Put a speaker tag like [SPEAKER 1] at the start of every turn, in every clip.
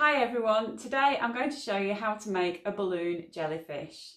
[SPEAKER 1] Hi everyone, today I'm going to show you how to make a balloon jellyfish.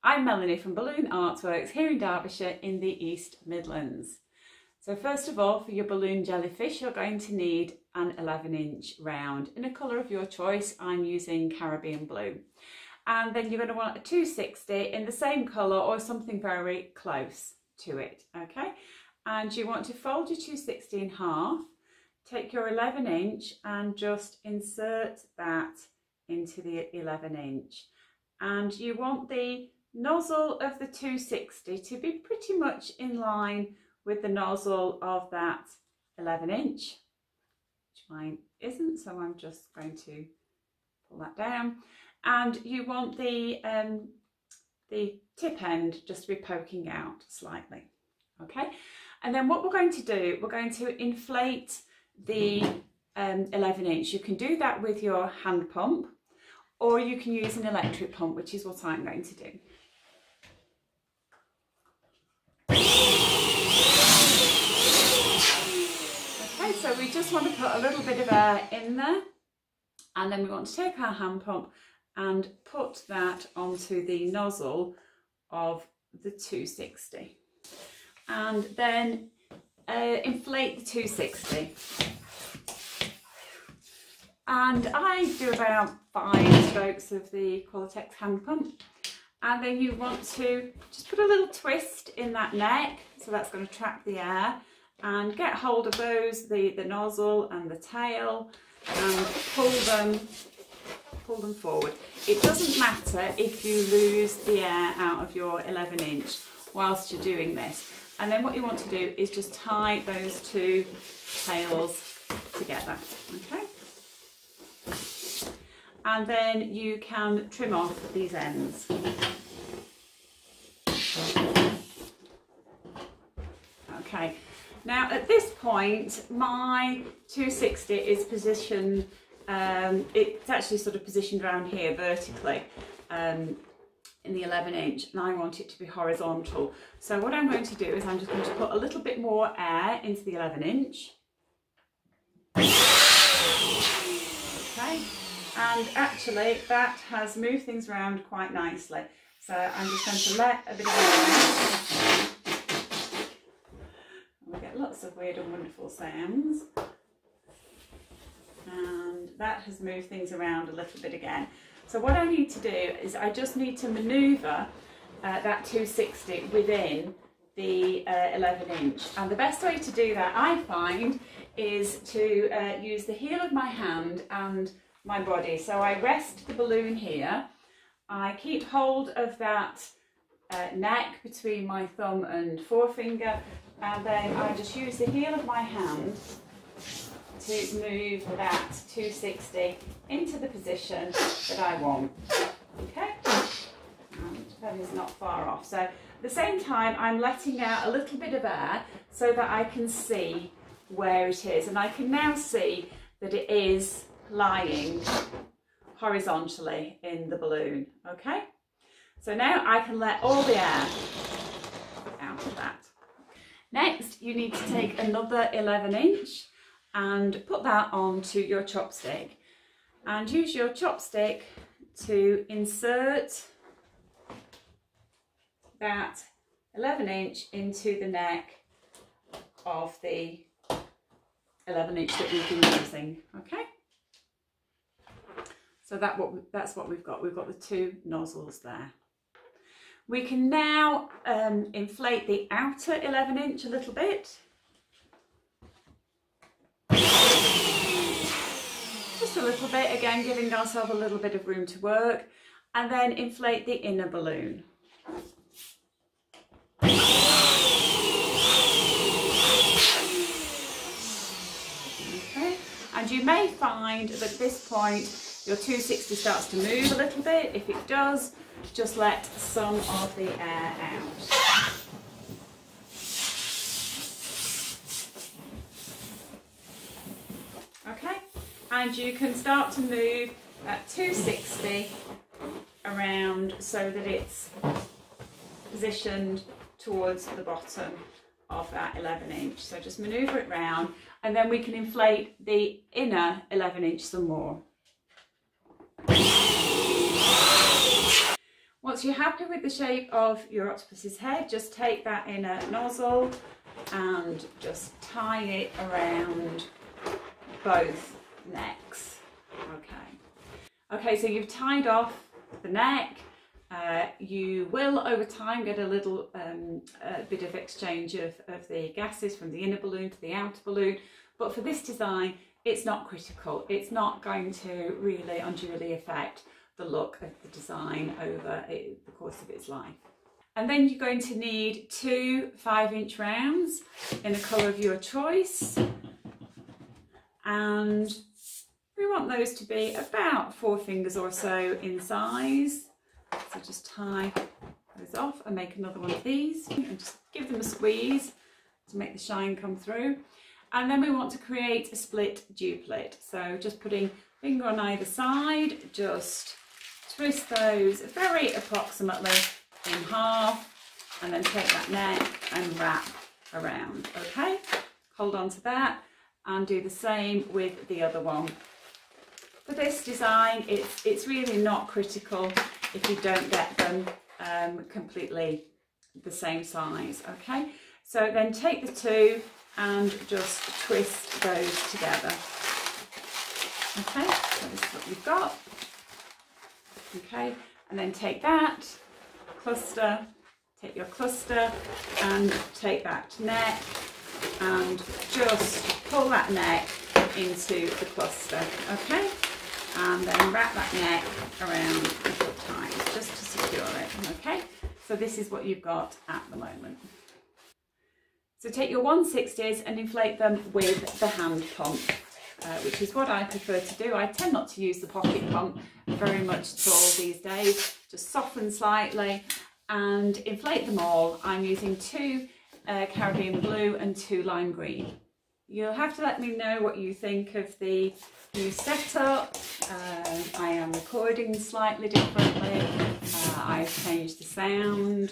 [SPEAKER 1] I'm Melanie from Balloon Artworks here in Derbyshire in the East Midlands. So first of all, for your balloon jellyfish you're going to need an 11-inch round in a colour of your choice. I'm using Caribbean blue. And then you're going to want a 260 in the same colour or something very close to it, okay? And you want to fold your 260 in half. Take your 11-inch and just insert that into the 11-inch. And you want the nozzle of the 260 to be pretty much in line with the nozzle of that 11-inch, which mine isn't, so I'm just going to pull that down. And you want the tip end just to be poking out slightly, okay? And then what we're going to do, we're going to inflate the 11-inch. You can do that with your hand pump or you can use an electric pump, which is what I'm going to do. Okay, so we just want to put a little bit of air in there, and then we want to take our hand pump and put that onto the nozzle of the 260 and then inflate the 260. And I do about 5 strokes of the Latex hand pump, and then you want to just put a little twist in that neck, so that's going to trap the air, and get hold of those, the nozzle and the tail, and pull them forward. It doesn't matter if you lose the air out of your 11-inch whilst you're doing this. And then what you want to do is just tie those two tails together, okay? And then you can trim off these ends. Okay, now at this point my 260 is positioned, it's actually sort of positioned around here vertically in the 11-inch, and I want it to be horizontal. So what I'm going to do is I'm just going to put a little bit more air into the 11-inch. Okay, and actually that has moved things around quite nicely. So I'm just going to let a bit of air out. We get lots of weird and wonderful sounds. And that has moved things around a little bit again. So what I need to do is I just need to manoeuvre that 260 within the 11-inch. And the best way to do that, I find, is to use the heel of my hand and my body. So I rest the balloon here. I keep hold of that neck between my thumb and forefinger, and then I just use the heel of my hand to move that 260 into the position that I want. Okay, and that is not far off. So at the same time I'm letting out a little bit of air so that I can see where it is, and I can now see that it is lying horizontally in the balloon. Okay, so now I can let all the air out of that. Next you need to take another 11-inch and put that onto your chopstick, and use your chopstick to insert that 11-inch into the neck of the 11-inch that we've been using. Okay, so that's what we've got. We've got the two nozzles there. We can now inflate the outer 11-inch a little bit. Just a little bit, again giving ourselves a little bit of room to work, and then inflate the inner balloon. Okay, and you may find that at this point your 260 starts to move a little bit. If it does, just let some of the air out. Okay, and you can start to move that 260 around so that it's positioned towards the bottom of that 11-inch. So just manoeuvre it round. and then we can inflate the inner 11 inch some more. Once you're happy with the shape of your octopus's head, just take that inner nozzle and just tie it around both necks. Okay, so you've tied off the neck. You will over time get a little bit of exchange of the gases from the inner balloon to the outer balloon, but for this design it's not critical. It's not going to really unduly affect the look of the design over the course of its life. And then you're going to need 2 5-inch rounds in a colour of your choice, and we want those to be about 4 fingers or so in size. So just tie those off and make another one of these and just give them a squeeze to make the shine come through. And then we want to create a split duplicate. So just putting finger on either side, just twist those very approximately in half, and then take that neck and wrap around. Okay, hold on to that and do the same with the other one. For this design, it's really not critical if you don't get them completely the same size. Okay, so then take the 2 and just twist those together. Okay, so this is what you've got. Okay, and then take that cluster, take your cluster and take that neck and just pull that neck into the cluster. Okay, and then wrap that neck around a couple of times just to secure it. Okay, so this is what you've got at the moment. So take your 1/60s and inflate them with the hand pump, which is what I prefer to do. I tend not to use the pocket pump very much at all these days. Just soften slightly and inflate them all. I'm using 2 Caribbean blue and 2 lime green. You'll have to let me know what you think of the new setup. I am recording slightly differently. I've changed the sound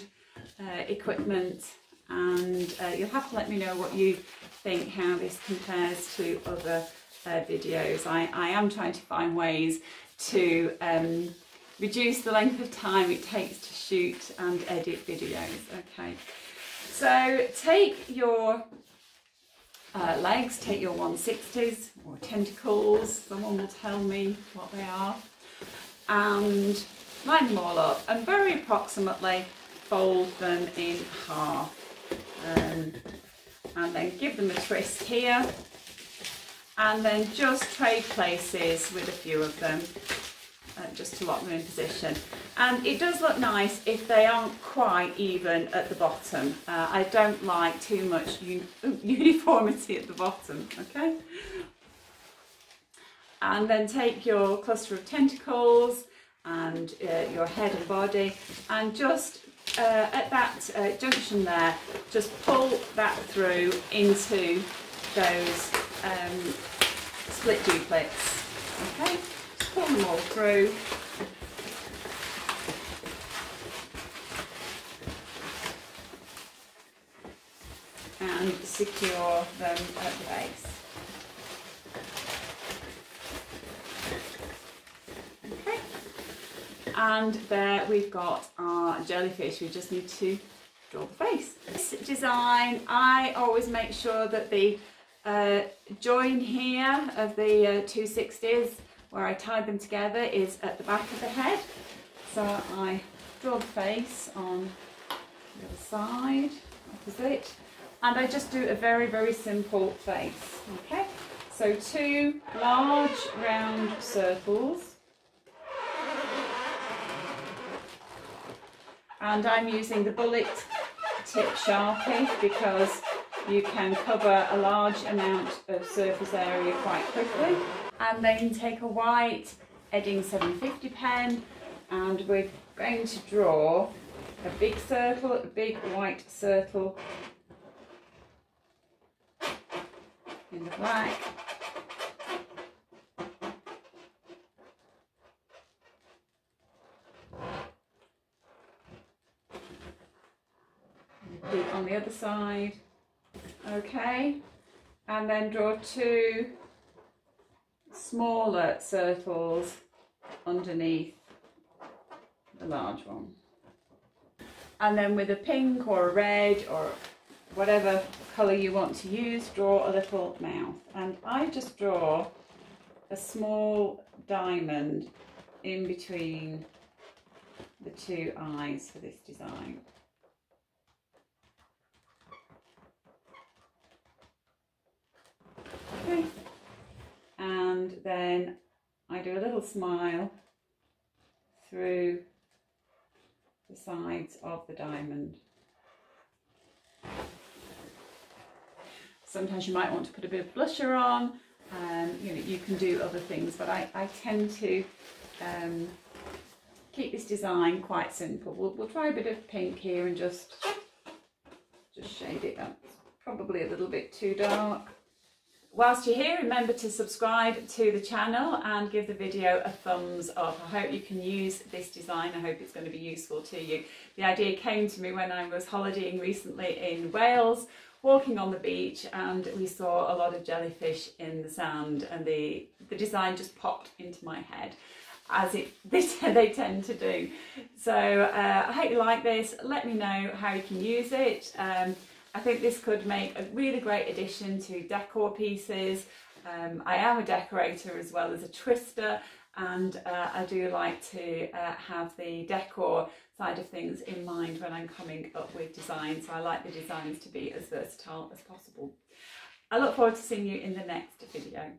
[SPEAKER 1] equipment, and you'll have to let me know what you think, how this compares to other videos. I am trying to find ways to reduce the length of time it takes to shoot and edit videos. Okay, so take your legs, take your 1/60s or tentacles, someone will tell me what they are, and line them all up and very approximately fold them in half, and then give them a twist here, and then just trade places with a few of them just to lock them in position. And it does look nice if they aren't quite even at the bottom. I don't like too much uniformity at the bottom. Okay, and then take your cluster of tentacles and your head and body, and just at that junction there, just pull that through into those split duplicates. Okay, just pull them all through. And secure them at the base. Okay, and there we've got our jellyfish. We just need to draw the face. This design, I always make sure that the join here of the 2/60s, where I tied them together, is at the back of the head. So I draw the face on the other side, opposite. And I just do a very, very simple face. Okay, so 2 large round circles, and I'm using the bullet tip Sharpie because you can cover a large amount of surface area quite quickly. And then take a white Edding 750 pen, and we're going to draw a big circle, a big white circle in the black, on the other side. Okay, and then draw 2 smaller circles underneath the large one. And then with a pink or a red or whatever colour you want to use, draw a little mouth. And I just draw a small diamond in between the 2 eyes for this design. Okay. And then I do a little smile through the sides of the diamond. Sometimes you might want to put a bit of blusher on, you know, you can do other things, but I tend to keep this design quite simple. We'll try a bit of pink here and just shade it up. It's probably a little bit too dark. Whilst you're here, remember to subscribe to the channel and give the video a thumbs up. I hope you can use this design. I hope it's going to be useful to you. The idea came to me when I was holidaying recently in Wales, walking on the beach, and we saw a lot of jellyfish in the sand, and the design just popped into my head, as they tend to do. So I hope you like this. Let me know how you can use it. I think this could make a really great addition to decor pieces. I am a decorator as well as a twister, and I do like to have the decor side of things in mind when I'm coming up with designs. So I like the designs to be as versatile as possible. I look forward to seeing you in the next video.